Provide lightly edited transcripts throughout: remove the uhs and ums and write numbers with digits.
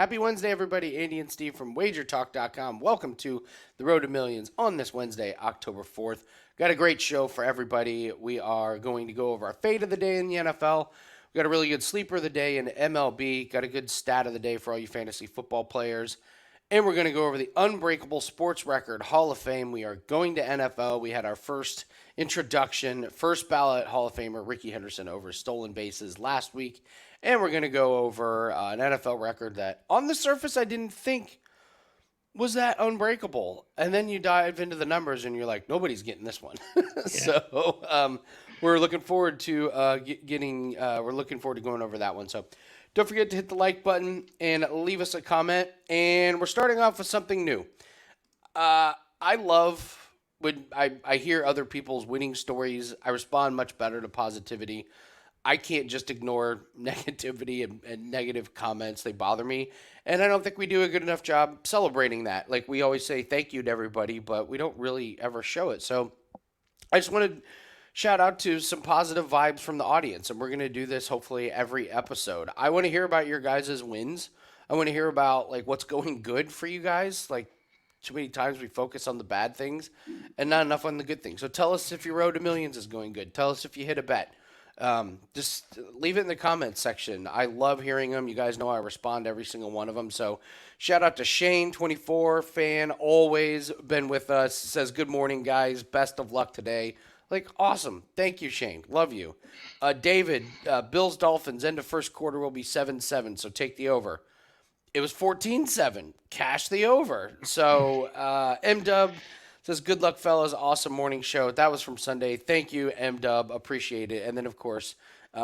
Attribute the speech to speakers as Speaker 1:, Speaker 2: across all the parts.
Speaker 1: Happy Wednesday, everybody. Andy and Steve from WagerTalk.com. Welcome to the Road to Millions on this Wednesday, October 4th. Got a great show for everybody. We are going to go over our fade of the day in the NFL. We got a really good sleeper of the day in MLB. Got a good stat of the day for all you fantasy football players. And we're going to go over the Unbreakable Sports Record Hall of Fame. We are going to NFL. We had our first introduction, first ballot Hall of Famer Ricky Henderson over stolen bases last week. And we're going to go over an NFL record that on the surface I didn't think was that unbreakable. And then you dive into the numbers and you're like, nobody's getting this one. So we're looking forward to we're looking forward to going over that one. So don't forget to hit the like button and leave us a comment. And we're starting off with something new. I love when I hear other people's winning stories. I respond much better to positivity. I can't just ignore negativity and negative comments. They bother me. And I don't think we do a good enough job celebrating that. Like we always say thank you to everybody, but we don't really ever show it. So I just wanted to shout out to some positive vibes from the audience. And we're going to do this hopefully every episode. I want to hear about your guys' wins. I want to hear about like what's going good for you guys. Like too many times we focus on the bad things and not enough on the good things. So tell us if your road to millions is going good. Tell us if you hit a bet. Just leave it in the comments section. I love hearing them. You guys know I respond to every single one of them. So shout out to Shane, 24 fan, always been with us. Says, good morning, guys. Best of luck today. Like, awesome. Thank you, Shane. Love you. David, Bills Dolphins, end of first quarter will be 7-7. So take the over. It was 14-7. Cash the over. So, M-Dub says, good luck, fellas. Awesome morning show. That was from Sunday. Thank you, M-Dub. Appreciate it. And then, of course,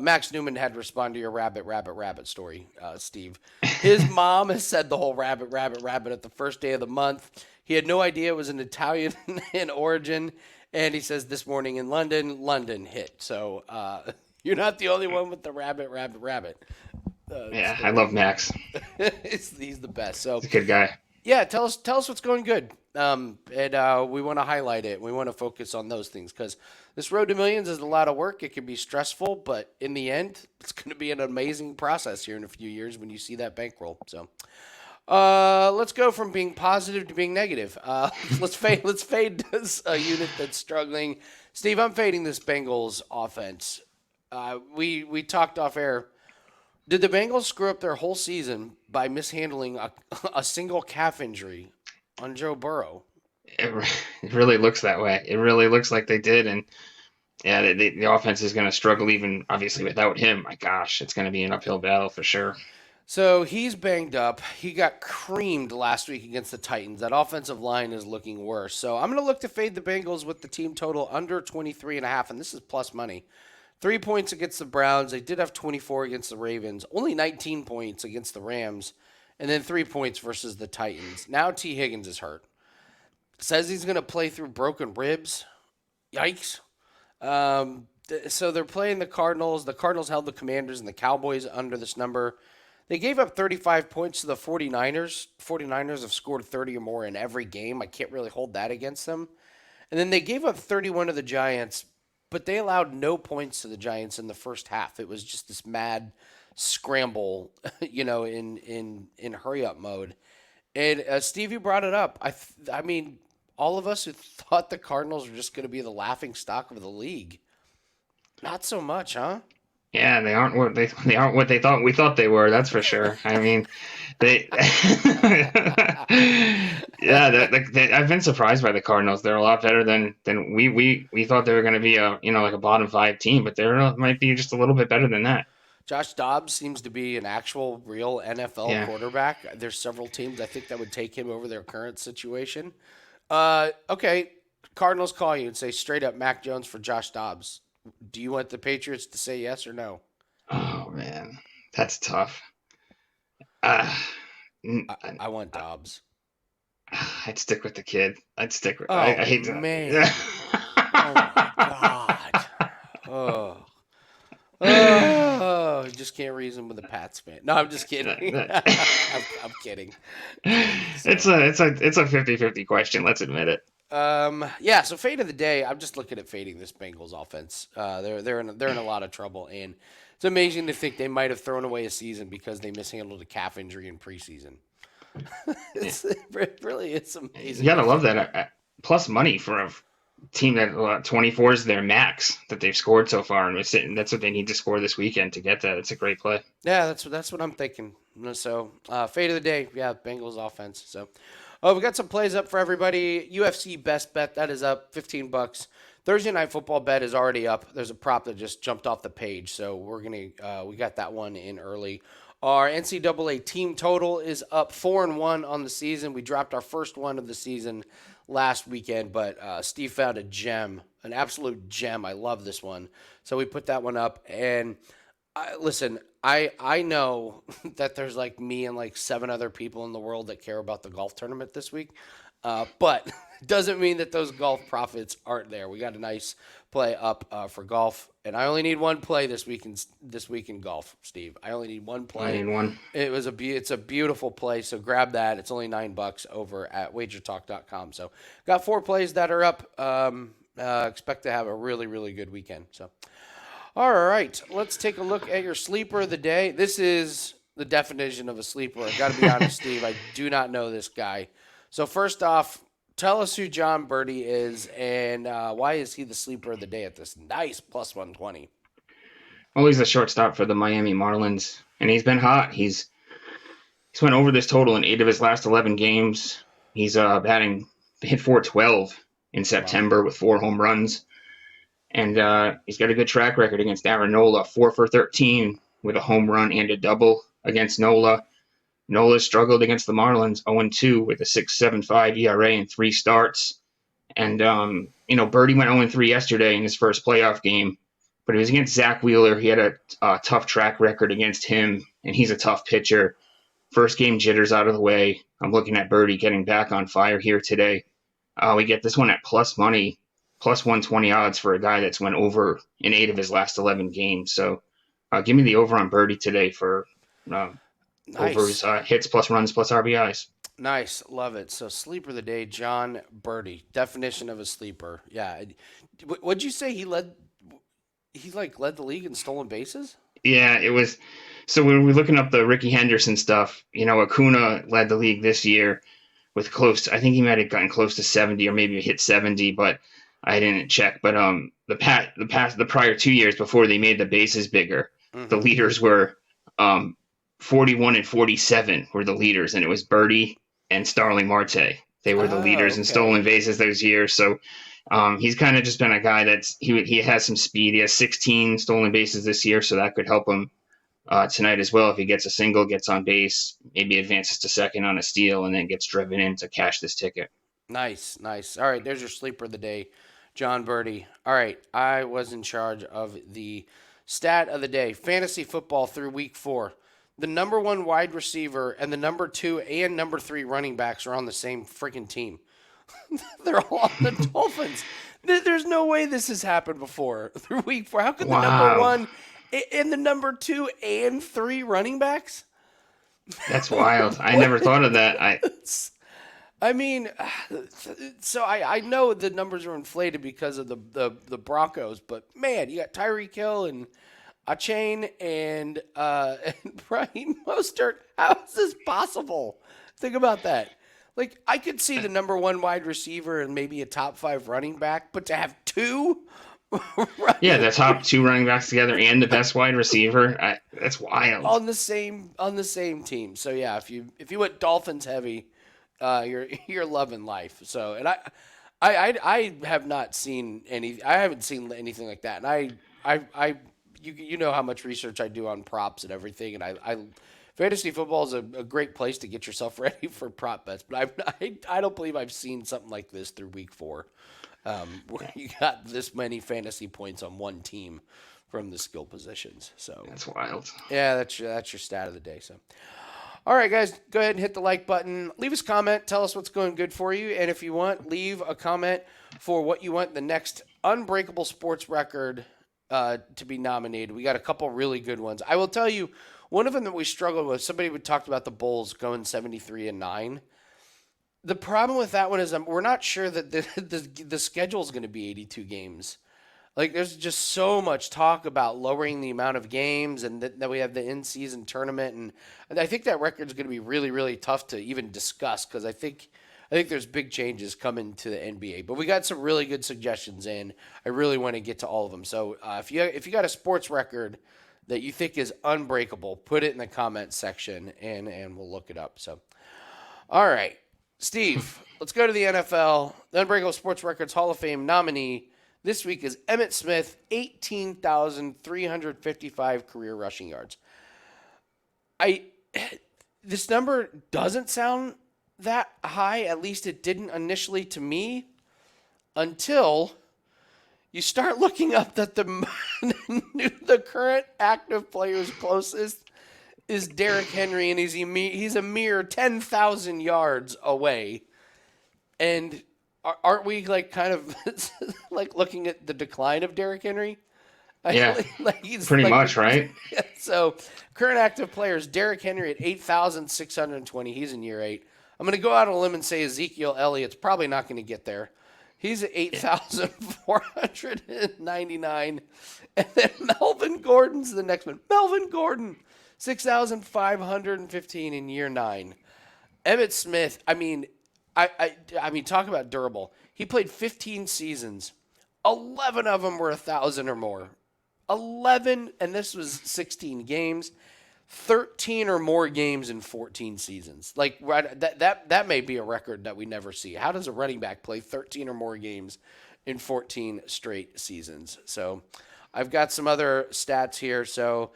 Speaker 1: Max Newman had to respond to your rabbit story, Steve. His mom has said the whole rabbit at the first day of the month. He had no idea it was an Italian in origin. And he says, this morning in London hit. So you're not the only one with the rabbit.
Speaker 2: Yeah, story. I love Max.
Speaker 1: He's the best. So
Speaker 2: he's a good guy.
Speaker 1: Yeah, tell us what's going good. And we want to highlight it. We want to focus on those things because this road to millions is a lot of work. It can be stressful, but in the end, it's going to be an amazing process here in a few years when you see that bankroll. So let's go from being positive to being negative. Let's fade this unit that's struggling. Steve, I'm fading this Bengals offense. We talked off air. Did the Bengals screw up their whole season by mishandling a single calf injury on Joe Burrow?
Speaker 2: It really looks that way. It really looks like they did. And, yeah, the offense is going to struggle even, obviously, without him. My gosh, it's going to be an uphill battle for sure.
Speaker 1: So he's banged up. He got creamed last week against the Titans. That offensive line is looking worse. So I'm going to look to fade the Bengals with the team total under 23.5, and this is plus money. 3 points against the Browns. They did have 24 against the Ravens. Only 19 points against the Rams. And then 3 points versus the Titans. Now T. Higgins is hurt. Says he's going to play through broken ribs. Yikes. So they're playing the Cardinals. The Cardinals held the Commanders and the Cowboys under this number. They gave up 35 points to the 49ers. 49ers have scored 30 or more in every game. I can't really hold that against them. And then they gave up 31 to the Giants. But they allowed no points to the Giants in the first half. It was just this mad scramble, in hurry-up mode. And Steve, you brought it up. I mean, all of us who thought the Cardinals were just going to be the laughing stock of the league. Not so much, huh?
Speaker 2: Yeah, they aren't what they thought we thought they were. That's for sure. I mean, they. Yeah, I've been surprised by the Cardinals. They're a lot better than we thought they were going to be like a bottom 5 team, but they might be just a little bit better than that.
Speaker 1: Josh Dobbs seems to be an actual real NFL quarterback. There's several teams I think that would take him over their current situation. Okay, Cardinals call you and say straight up Mac Jones for Josh Dobbs. Do you want the Patriots to say yes or no?
Speaker 2: Oh, man. That's tough.
Speaker 1: I want Dobbs.
Speaker 2: I'd stick with the kid. I
Speaker 1: hate that. Man. Oh, my God. Oh, I just can't reason with a Pats fan. No, I'm just kidding. I'm kidding.
Speaker 2: It's a 50-50 question. Let's admit it.
Speaker 1: So fade of the day. I'm just looking at fading this Bengals offense. They're in a lot of trouble, and It's amazing to think they might have thrown away a season because they mishandled a calf injury in preseason. It really is
Speaker 2: You
Speaker 1: amazing to
Speaker 2: gotta love
Speaker 1: think.
Speaker 2: that. Plus money for a team that 24 is their max that they've scored so far, and that's what they need to score this weekend to get that. It's a great play.
Speaker 1: Yeah, that's what I'm thinking. So, fate of the day, yeah, Bengals offense. So, we got some plays up for everybody. UFC best bet that is up, $15. Thursday night football bet is already up. There's a prop that just jumped off the page, so we got that one in early. Our NCAA team total is up 4-1 on the season. We dropped our first one of the season last weekend, but Steve found a gem, an absolute gem. I love this one, so we put that one up. And listen, I know that there's like me and like 7 other people in the world that care about the golf tournament this week, but doesn't mean that those golf profits aren't there. We got a nice play up for golf, and I only need one play this week in golf, Steve. I only need one play.
Speaker 2: And one.
Speaker 1: It's a beautiful play, so grab that. It's only $9 over at WagerTalk.com. So got 4 plays that are up. Expect to have a really, really good weekend. So. All right, let's take a look at your sleeper of the day. This is the definition of a sleeper. I got to be honest, Steve, I do not know this guy. So first off, tell us who John Birdie is and why is he the sleeper of the day at this nice plus 120?
Speaker 2: Well, he's a shortstop for the Miami Marlins, and he's been hot. He's went over this total in 8 of his last 11 games. He's hit 412 in September with 4 home runs. And he's got a good track record against Aaron Nola, 4 for 13 with a home run and a double against Nola. Nola struggled against the Marlins, 0-2 with a 6.75 ERA in 3 starts. And, Birdie went 0-3 yesterday in his first playoff game, but it was against Zach Wheeler. He had a tough track record against him, and he's a tough pitcher. First game jitters out of the way. I'm looking at Birdie getting back on fire here today. We get this one at plus money. Plus 120 odds for a guy that's went over in 8 of his last 11 games. So give me the over on Birdie today for
Speaker 1: Nice.
Speaker 2: over his hits plus runs plus RBIs.
Speaker 1: Nice. Love it. So sleeper of the day, John Birdie. Definition of a sleeper. Yeah. What'd you say he led the league in stolen bases?
Speaker 2: Yeah, it was. So when we're looking up the Ricky Henderson stuff, Acuna led the league this year with I think he might have gotten close to 70 or maybe hit 70, but I didn't check, but the prior 2 years before they made the bases bigger, the leaders were 41 and 47 were the leaders, and it was Birdie and Starling Marte. They were the leaders in stolen bases those years. So he's kind of just been a guy he has some speed. He has 16 stolen bases this year, so that could help him tonight as well. If he gets a single, gets on base, maybe advances to second on a steal, and then gets driven in to cash this ticket.
Speaker 1: Nice. All right, there's your sleeper of the day, John Birdie. All right, I was in charge of the stat of the day. Fantasy football through week 4. The number 1 wide receiver and the number 2 and number 3 running backs are on the same freaking team. They're all on the Dolphins. There's no way this has happened before through week 4. How could the number 1 and the number 2 and 3 running backs?
Speaker 2: That's wild. I never thought of that.
Speaker 1: I mean, so I know the numbers are inflated because of the Broncos, but man, you got Tyreek Hill and Achane and Raheem Mostert. How is this possible? Think about that. Like, I could see the number 1 wide receiver and maybe a top 5 running back, but to have 2
Speaker 2: yeah, the top 2 running backs together and the best wide receiver, that's wild.
Speaker 1: On the same team. So yeah, if you went Dolphins heavy, you're loving life. So, and I have not seen I haven't seen anything like that. And you know how much research I do on props and everything. And I fantasy football is a great place to get yourself ready for prop bets. But I don't believe I've seen something like this through week 4, where you got this many fantasy points on one team from the skill positions. So
Speaker 2: that's wild.
Speaker 1: Yeah, that's your stat of the day. So. All right, guys, go ahead and hit the like button. Leave us a comment. Tell us what's going good for you. And if you want, leave a comment for what you want the next Unbreakable sports record to be nominated. We got a couple really good ones. I will tell you, one of them that we struggled with, somebody would talked about the Bulls going 73-9. The problem with that one is we're not sure that the schedule is going to be 82 games. Like, there's just so much talk about lowering the amount of games, and that we have the in-season tournament, and I think that record's going to be really, really tough to even discuss because I think there's big changes coming to the NBA. But we got some really good suggestions in. I really want to get to all of them. So if you got a sports record that you think is unbreakable, put it in the comments section, and we'll look it up. So, all right, Steve, let's go to the NFL. The Unbreakable Sports Records Hall of Fame nominee this week is Emmitt Smith, 18,355 career rushing yards. This number doesn't sound that high, at least it didn't initially to me, until you start looking up that the current active players closest is Derrick Henry, and he's a mere 10,000 yards away. And aren't we like kind of like looking at the decline of Derrick Henry?
Speaker 2: Yeah,
Speaker 1: He's
Speaker 2: pretty
Speaker 1: like,
Speaker 2: much, right?
Speaker 1: So current active players, Derrick Henry at 8,620. He's in year 8. I'm going to go out on a limb and say Ezekiel Elliott's probably not going to get there. He's at 8,499. And then Melvin Gordon's the next one. Melvin Gordon, 6,515 in year 9. Emmitt Smith, I mean, talk about durable. He played 15 seasons. 11 of them were 1,000 or more. 11, and this was 16 games. 13 or more games in 14 seasons. Like that may be a record that we never see. How does a running back play 13 or more games in 14 straight seasons? So I've got some other stats here. So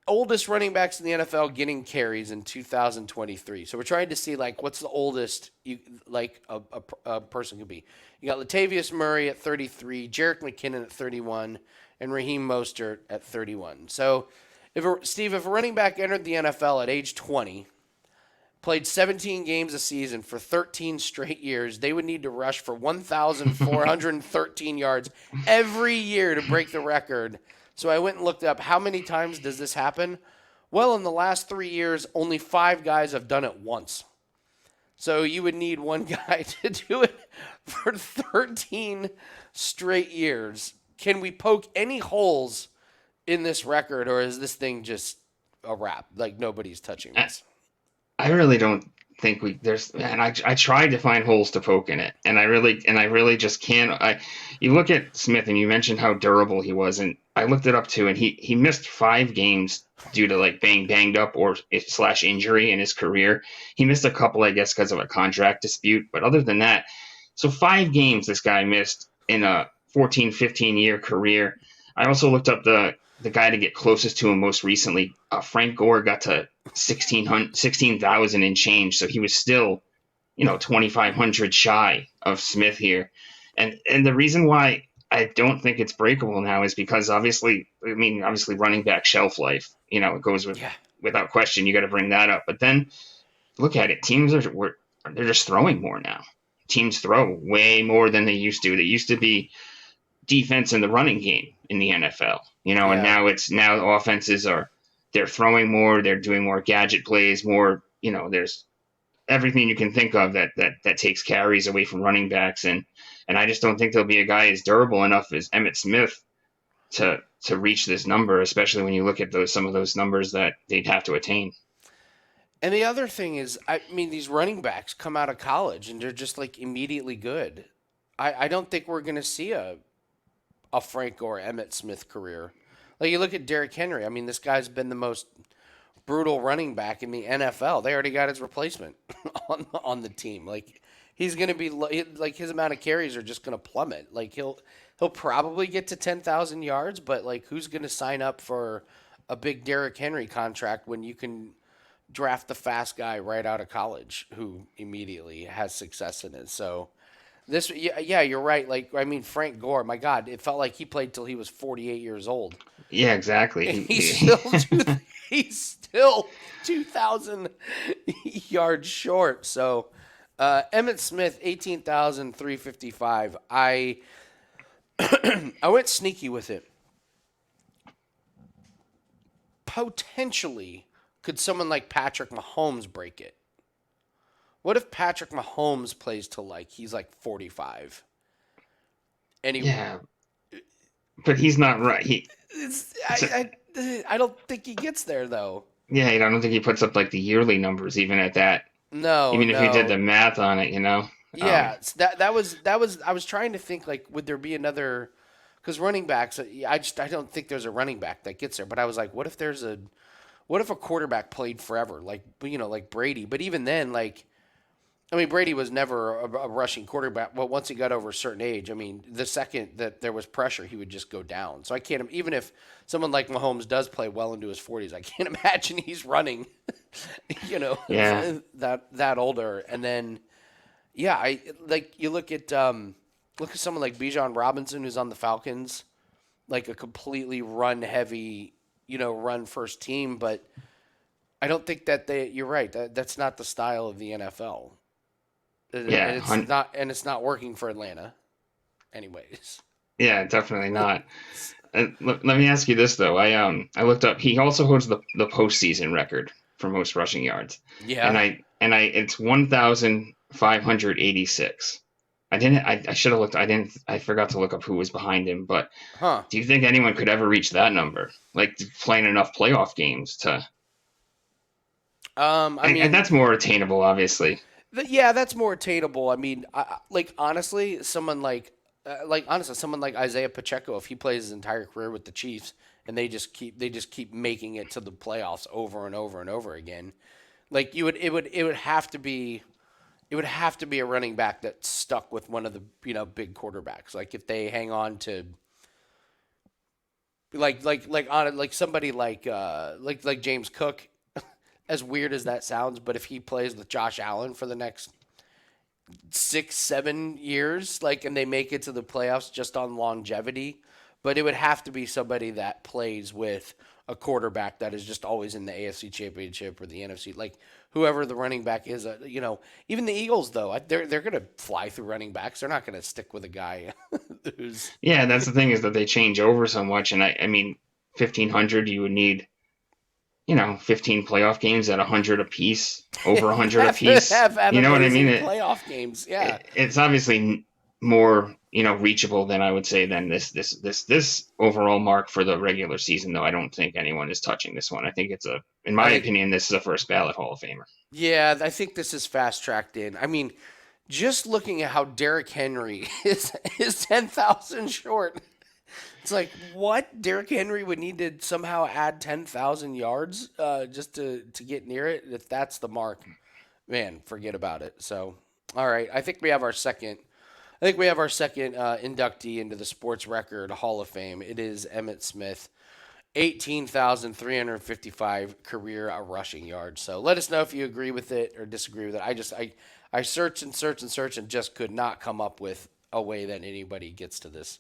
Speaker 1: oldest running backs in the NFL getting carries in 2023. So we're trying to see like what's the oldest a person could be. You got Latavius Murray at 33, Jerick McKinnon at 31, and Raheem Mostert at 31. So if a running back entered the NFL at age 20, played 17 games a season for 13 straight years, they would need to rush for 1,413 yards every year to break the record. So I went and looked up how many times does this happen? Well, in the last 3 years, only 5 guys have done it once. So you would need one guy to do it for 13 straight years. Can we poke any holes in this record, or is this thing just a wrap? Like nobody's touching this.
Speaker 2: I really don't think I tried to find holes to poke in it, and I really just can't. You look at Smith, and you mentioned how durable he was, and I looked it up too, and he missed 5 games due to like being banged up or / injury in his career. He missed a couple, I guess, because of a contract dispute, but other than that, so 5 games this guy missed in a 14, 15-year career. I also looked up the guy to get closest to him most recently. Frank Gore got to 16,000 and change, so he was still, 2,500 shy of Smith here. And the reason why I don't think it's breakable now is because obviously running back shelf life, it goes without question. You got to bring that up. But then look at it. Teams they're just throwing more now. Teams throw way more than they used to. They used to be defense in the running game in the NFL, and now offenses they're throwing more, they're doing more gadget plays, more, there's everything you can think of that takes carries away from running backs. And I just don't think there'll be a guy as durable enough as Emmitt Smith to reach this number, especially when you look at some of those numbers that they'd have to attain.
Speaker 1: And the other thing is, these running backs come out of college and they're just like immediately good. I don't think we're going to see a Frank Gore, Emmitt Smith career. Like you look at Derrick Henry. This guy's been the most brutal running back in the NFL. They already got his replacement on the team. Like he's going to be like his amount of carries are just going to plummet. Like he'll probably get to 10,000 yards, but like who's going to sign up for a big Derrick Henry contract when you can draft the fast guy right out of college who immediately has success in it? So this, yeah, you're right. Like, Frank Gore, my God, it felt like he played till he was 48 years old.
Speaker 2: Yeah, exactly.
Speaker 1: And he's still 2,000 yards short. So, Emmitt Smith, 18,355. I went sneaky with it. Potentially, could someone like Patrick Mahomes break it? What if Patrick Mahomes plays till he's 45? And
Speaker 2: but he's not right.
Speaker 1: I don't think he gets there though.
Speaker 2: Yeah, I don't think he puts up like the yearly numbers even at that.
Speaker 1: No,
Speaker 2: Even if you did the
Speaker 1: no.
Speaker 2: math on it, you know.
Speaker 1: Yeah, that was. I was trying to think like, would there be another? Because running backs, I don't think there's a running back that gets there. But I was like, what if a quarterback played forever, like like Brady? But even then, like, I mean, Brady was never a rushing quarterback. But once he got over a certain age, I mean, the second that there was pressure, he would just go down. So I can't even if someone like Mahomes does play well into his 40s, I can't imagine he's running,
Speaker 2: Yeah,
Speaker 1: that older. And then yeah, I like you look at someone like Bijan Robinson who's on the Falcons, like a completely run heavy, run first team, but I don't think that you're right. That's not the style of the NFL. And
Speaker 2: yeah,
Speaker 1: it's not working for Atlanta anyways.
Speaker 2: yeah, definitely not. Let me ask you this though. I looked up. He also holds the postseason record for most rushing yards, and
Speaker 1: Yeah.
Speaker 2: I it's 1,586. I didn't. I should have looked. I didn't. I forgot to look up who was behind him. But
Speaker 1: Huh.
Speaker 2: do you think anyone could ever reach that number? Like playing enough playoff games to,
Speaker 1: I
Speaker 2: and
Speaker 1: mean,
Speaker 2: that's more attainable, obviously.
Speaker 1: yeah, that's more attainable. I mean, like honestly, someone like Isaiah Pacheco, if he plays his entire career with the Chiefs and they just keep making it to the playoffs over and over and over again, like it would have to be a running back that's stuck with one of the big quarterbacks. Like if they hang on to like somebody like James Cook, as weird as that sounds, but if he plays with Josh Allen for the next 6 7 years, like, and they make it to the playoffs just on longevity, but it would have to be somebody that plays with a quarterback that is just always in the AFC Championship or the NFC, like whoever the running back is. Even the Eagles though, they're gonna fly through running backs. They're not gonna stick with a guy who's
Speaker 2: Yeah, that's the thing is that they change over so much, and I mean, 1,500 you would need 15 playoff games at 100 apiece, over 100 apiece.
Speaker 1: have
Speaker 2: You know what I mean?
Speaker 1: amazing playoff games. Yeah.
Speaker 2: It's obviously more, reachable than I would say than this overall mark for the regular season. Though I don't think anyone is touching this one. I think in
Speaker 1: I
Speaker 2: my
Speaker 1: think
Speaker 2: opinion, this is a first ballot Hall of Famer.
Speaker 1: Yeah, I think this is fast tracked in. I mean, just looking at how Derrick Henry is 10,000 short. It's like what Derrick Henry would need to somehow add 10,000 yards just to get near it. If that's the mark, man, forget about it. So, all right, I think we have our second. I think we have our second inductee into the Sports Record Hall of Fame. It is Emmitt Smith, 18,355 career rushing yards. So let us know if you agree with it or disagree with it. I searched and searched and searched and just could not come up with a way that anybody gets to this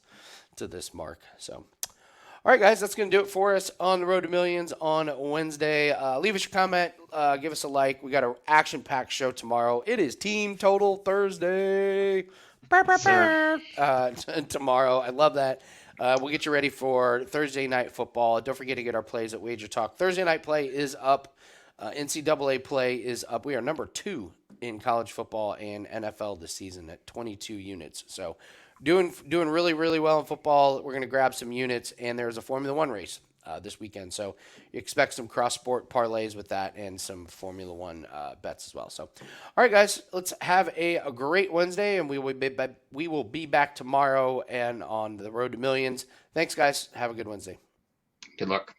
Speaker 1: mark. So, all right, guys, that's going to do it for us on the Road to Millions on Wednesday. Leave us your comment. Give us a like. We got an action-packed show tomorrow. It is Team Total Thursday.
Speaker 2: Sir.
Speaker 1: Tomorrow. I love that. We'll get you ready for Thursday night football. Don't forget to get our plays at WagerTalk. Thursday night play is up. NCAA play is up. We are number 2 in college football and NFL this season at 22 units. So doing really, really well in football. We're going to grab some units, and there's a Formula One race this weekend. So you expect some cross-sport parlays with that and some Formula One bets as well. So, all right, guys, let's have a great Wednesday, and we will be back tomorrow and on the Road to Millions. Thanks, guys. Have a good Wednesday.
Speaker 2: Good luck.